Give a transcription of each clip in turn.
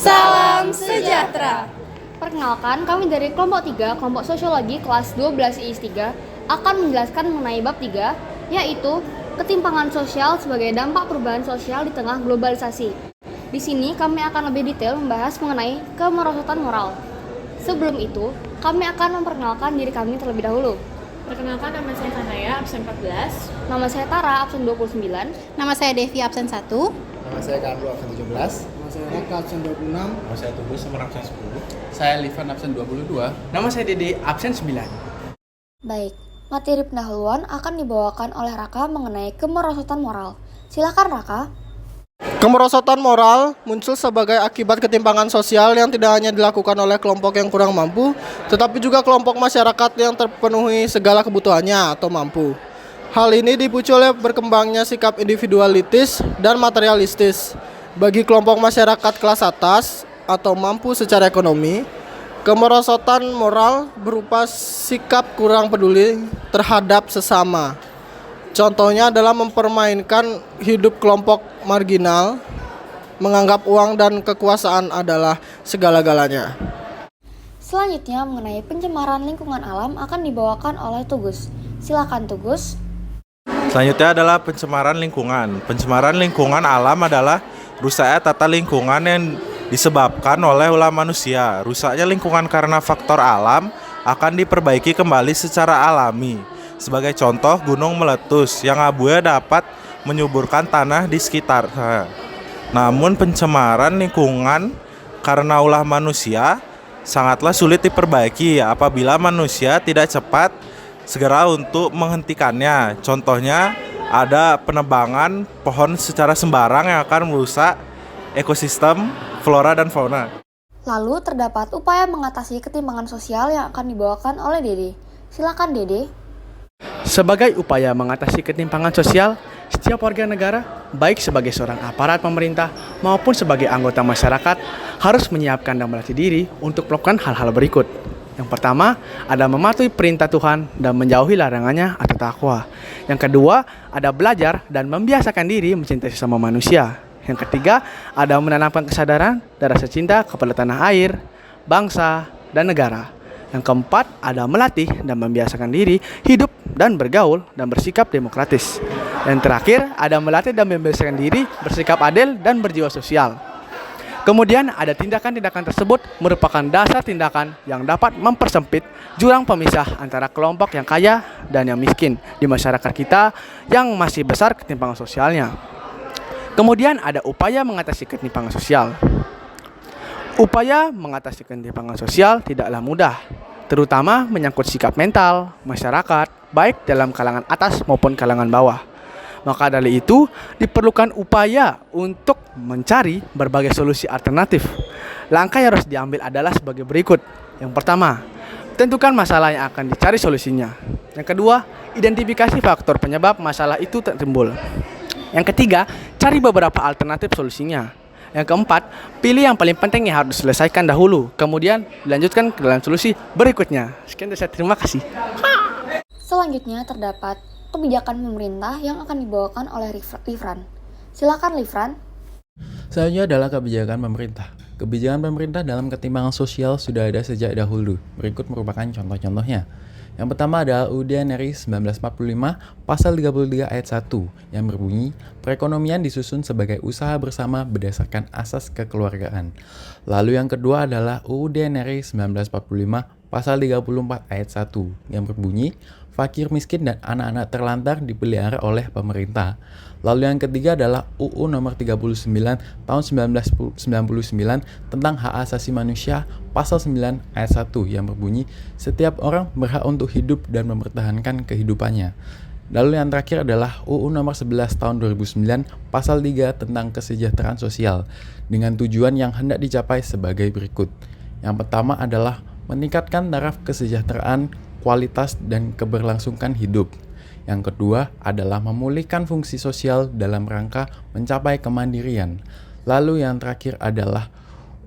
Salam sejahtera. Perkenalkan, kami dari kelompok 3, kelompok sosiologi kelas 12 IIS 3 akan menjelaskan mengenai bab 3, yaitu ketimpangan sosial sebagai dampak perubahan sosial di tengah globalisasi. Di sini kami akan lebih detail membahas mengenai kemerosotan moral. Sebelum itu, kami akan memperkenalkan diri kami terlebih dahulu. Perkenalkan, nama saya Kanaya, absen 14. Nama saya Tara, absen 29. Nama saya Devi, absen 1. Nama saya Karlo, absen 17. Nama saya Raka, absen 26. Nama saya Tubus, nomor absen 10. Saya Livan, absen 22. Nama saya Dede, absen 9. Baik, materi pendahuluan akan dibawakan oleh Raka mengenai kemerosotan moral. Silakan Raka. Kemerosotan moral muncul sebagai akibat ketimpangan sosial yang tidak hanya dilakukan oleh kelompok yang kurang mampu, tetapi juga kelompok masyarakat yang terpenuhi segala kebutuhannya atau mampu. Hal ini dipicu oleh berkembangnya sikap individualitis dan materialistis. Bagi kelompok masyarakat kelas atas atau mampu secara ekonomi, kemerosotan moral berupa sikap kurang peduli terhadap sesama. Contohnya adalah mempermainkan hidup kelompok marginal, menganggap uang dan kekuasaan adalah segala-galanya. Selanjutnya mengenai pencemaran lingkungan alam akan dibawakan oleh Tugus. Silakan Tugus. Selanjutnya adalah pencemaran lingkungan. Pencemaran lingkungan alam adalah rusaknya tata lingkungan yang disebabkan oleh ulah manusia. Rusaknya lingkungan karena faktor alam akan diperbaiki kembali secara alami. Sebagai contoh, gunung meletus yang abunya dapat menyuburkan tanah di sekitar. Namun pencemaran lingkungan karena ulah manusia sangatlah sulit diperbaiki apabila manusia tidak cepat segera untuk menghentikannya. Contohnya ada penebangan pohon secara sembarang yang akan merusak ekosistem flora dan fauna. Lalu terdapat upaya mengatasi ketimpangan sosial yang akan dibawakan oleh Dede. Silakan Dede. Sebagai upaya mengatasi ketimpangan sosial, setiap warga negara, baik sebagai seorang aparat pemerintah maupun sebagai anggota masyarakat, harus menyiapkan dan melatih diri untuk melakukan hal-hal berikut. Yang pertama, ada mematuhi perintah Tuhan dan menjauhi larangannya atau takwa. Yang kedua, ada belajar dan membiasakan diri mencintai sesama manusia. Yang ketiga, ada menanamkan kesadaran dan rasa cinta kepada tanah air, bangsa, dan negara. Yang keempat, ada melatih dan membiasakan diri hidup dan bergaul dan bersikap demokratis. Dan terakhir, ada melatih dan membiasakan diri bersikap adil dan berjiwa sosial. Kemudian ada tindakan-tindakan tersebut merupakan dasar tindakan yang dapat mempersempit jurang pemisah antara kelompok yang kaya dan yang miskin di masyarakat kita yang masih besar ketimpangan sosialnya. Kemudian ada upaya mengatasi ketimpangan sosial. Upaya mengatasi ketimpangan sosial tidaklah mudah, terutama menyangkut sikap mental masyarakat, baik dalam kalangan atas maupun kalangan bawah. Maka dari itu, diperlukan upaya untuk mencari berbagai solusi alternatif. Langkah yang harus diambil adalah sebagai berikut. Yang pertama, tentukan masalah yang akan dicari solusinya. Yang kedua, identifikasi faktor penyebab masalah itu timbul. Yang ketiga, cari beberapa alternatif solusinya. Yang keempat, pilih yang paling penting yang harus diselesaikan dahulu, kemudian dilanjutkan ke dalam solusi berikutnya. Sekian dari saya, terima kasih. Selanjutnya terdapat kebijakan pemerintah yang akan dibawakan oleh Livran. Silakan Livran. Selanjutnya adalah kebijakan pemerintah. Kebijakan pemerintah dalam ketimpangan sosial sudah ada sejak dahulu. Berikut merupakan contoh-contohnya. Yang pertama adalah UUD RI 1945 Pasal 33 Ayat 1 yang berbunyi, perekonomian disusun sebagai usaha bersama berdasarkan asas kekeluargaan. Lalu yang kedua adalah UUD RI 1945 Pasal 34 Ayat 1 yang berbunyi, fakir miskin dan anak-anak terlantar dipelihara oleh pemerintah. Lalu yang ketiga adalah UU nomor 39 tahun 1999 tentang hak asasi manusia pasal 9 ayat 1 yang berbunyi, setiap orang berhak untuk hidup dan mempertahankan kehidupannya. Lalu yang terakhir adalah UU nomor 11 tahun 2009 pasal 3 tentang kesejahteraan sosial dengan tujuan yang hendak dicapai sebagai berikut. Yang pertama adalah meningkatkan taraf kesejahteraan, kualitas dan keberlangsungan hidup. Yang kedua adalah memulihkan fungsi sosial dalam rangka mencapai kemandirian. Lalu yang terakhir adalah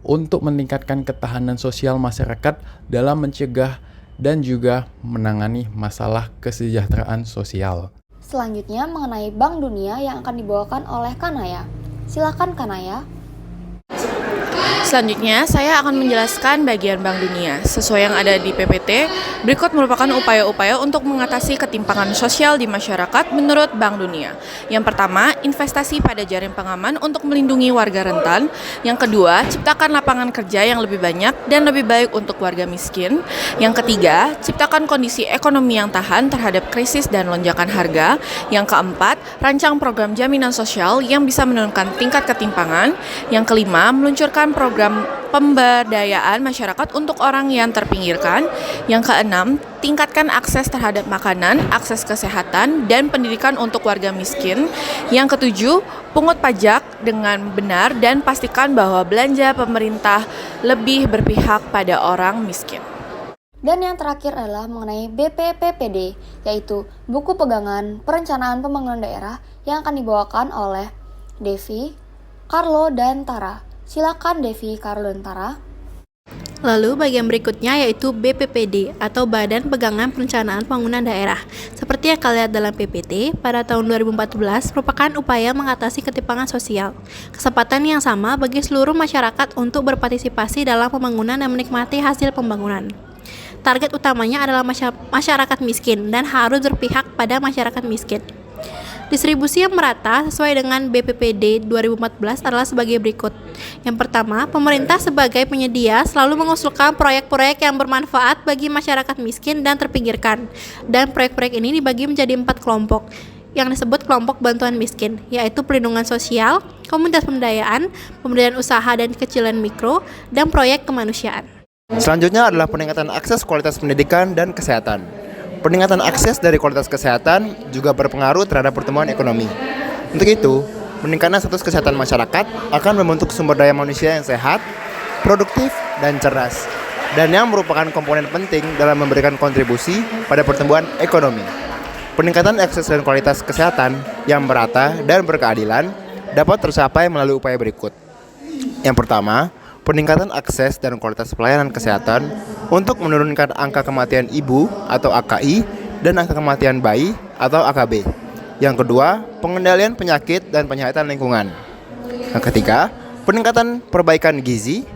untuk meningkatkan ketahanan sosial masyarakat dalam mencegah dan juga menangani masalah kesejahteraan sosial. Selanjutnya mengenai Bank Dunia yang akan dibawakan oleh Kanaya. Silakan Kanaya. Selanjutnya, saya akan menjelaskan bagian Bank Dunia. Sesuai yang ada di PPT, berikut merupakan upaya-upaya untuk mengatasi ketimpangan sosial di masyarakat menurut Bank Dunia. Yang pertama, investasi pada jaring pengaman untuk melindungi warga rentan. Yang kedua, ciptakan lapangan kerja yang lebih banyak dan lebih baik untuk warga miskin. Yang ketiga, ciptakan kondisi ekonomi yang tahan terhadap krisis dan lonjakan harga. Yang keempat, rancang program jaminan sosial yang bisa menurunkan tingkat ketimpangan. Yang kelima, meluncurkan program pemberdayaan masyarakat untuk orang yang terpinggirkan. Yang keenam, tingkatkan akses terhadap makanan, akses kesehatan, dan pendidikan untuk warga miskin. Yang ketujuh, pungut pajak dengan benar dan pastikan bahwa belanja pemerintah lebih berpihak pada orang miskin. Dan yang terakhir adalah mengenai BPPPD, yaitu Buku Pegangan Perencanaan Pembangunan Daerah yang akan dibawakan oleh Devi, Carlo, dan Tara. Silakan Devi, Carlo, dan Tara. Lalu bagian berikutnya yaitu BPPD atau Badan Pegangan Perencanaan Pembangunan Daerah. Seperti yang kalian lihat dalam PPT, pada tahun 2014 merupakan upaya mengatasi ketimpangan sosial. Kesempatan yang sama bagi seluruh masyarakat untuk berpartisipasi dalam pembangunan dan menikmati hasil pembangunan. Target utamanya adalah masyarakat miskin dan harus berpihak pada masyarakat miskin. Distribusi yang merata sesuai dengan BPPD 2014 adalah sebagai berikut. Yang pertama, pemerintah sebagai penyedia selalu mengusulkan proyek-proyek yang bermanfaat bagi masyarakat miskin dan terpinggirkan. Dan proyek-proyek ini dibagi menjadi 4 kelompok yang disebut kelompok bantuan miskin, yaitu perlindungan sosial, komunitas pemberdayaan, pemberdayaan usaha dan kecilan mikro, dan proyek kemanusiaan. Selanjutnya adalah peningkatan akses kualitas pendidikan dan kesehatan. Peningkatan akses dari kualitas kesehatan juga berpengaruh terhadap pertumbuhan ekonomi. Untuk itu, meningkatnya status kesehatan masyarakat akan membentuk sumber daya manusia yang sehat, produktif, dan cerdas, dan yang merupakan komponen penting dalam memberikan kontribusi pada pertumbuhan ekonomi. Peningkatan akses dan kualitas kesehatan yang merata dan berkeadilan dapat tercapai melalui upaya berikut. Yang pertama, peningkatan akses dan kualitas pelayanan kesehatan untuk menurunkan angka kematian ibu atau AKI dan angka kematian bayi atau AKB. Yang kedua, pengendalian penyakit dan penyehatan lingkungan. Yang ketiga, peningkatan perbaikan gizi.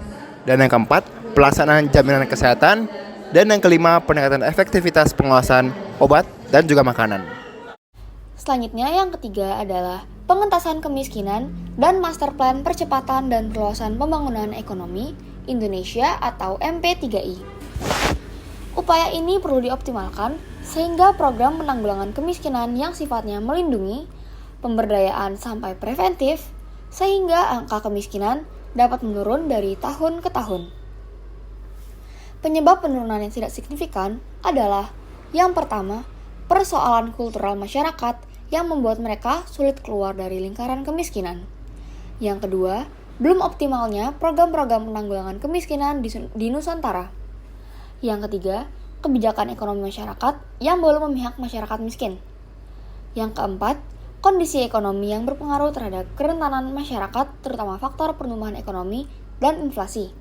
Dan yang keempat, pelaksanaan jaminan kesehatan. Dan yang kelima, peningkatan efektivitas pengawasan obat dan juga makanan. Selanjutnya yang ketiga adalah pengentasan kemiskinan dan Master Plan Percepatan dan Perluasan Pembangunan Ekonomi Indonesia atau MP3I. Upaya ini perlu dioptimalkan sehingga program penanggulangan kemiskinan yang sifatnya melindungi, pemberdayaan sampai preventif, sehingga angka kemiskinan dapat menurun dari tahun ke tahun. Penyebab penurunan yang tidak signifikan adalah yang pertama, persoalan kultural masyarakat yang membuat mereka sulit keluar dari lingkaran kemiskinan. Yang kedua, belum optimalnya program-program penanggulangan kemiskinan di Nusantara. Yang ketiga, kebijakan ekonomi masyarakat yang belum memihak masyarakat miskin. Yang keempat, kondisi ekonomi yang berpengaruh terhadap kerentanan masyarakat, terutama faktor pertumbuhan ekonomi dan inflasi.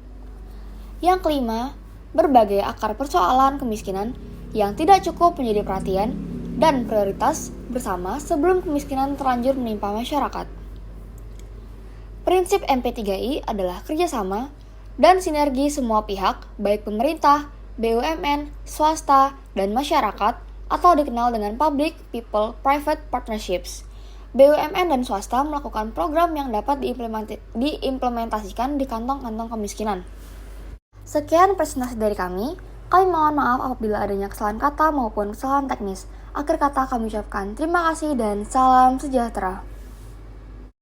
Yang kelima, berbagai akar persoalan kemiskinan yang tidak cukup menjadi perhatian dan prioritas bersama sebelum kemiskinan terlanjur menimpa masyarakat. Prinsip MP3I adalah kerjasama dan sinergi semua pihak, baik pemerintah, BUMN, swasta, dan masyarakat, atau dikenal dengan Public-People-Private Partnerships. BUMN dan swasta melakukan program yang dapat diimplementasikan di kantong-kantong kemiskinan. Sekian presentasi dari kami. Kami mohon maaf apabila adanya kesalahan kata maupun kesalahan teknis. Akhir kata kami ucapkan terima kasih dan salam sejahtera.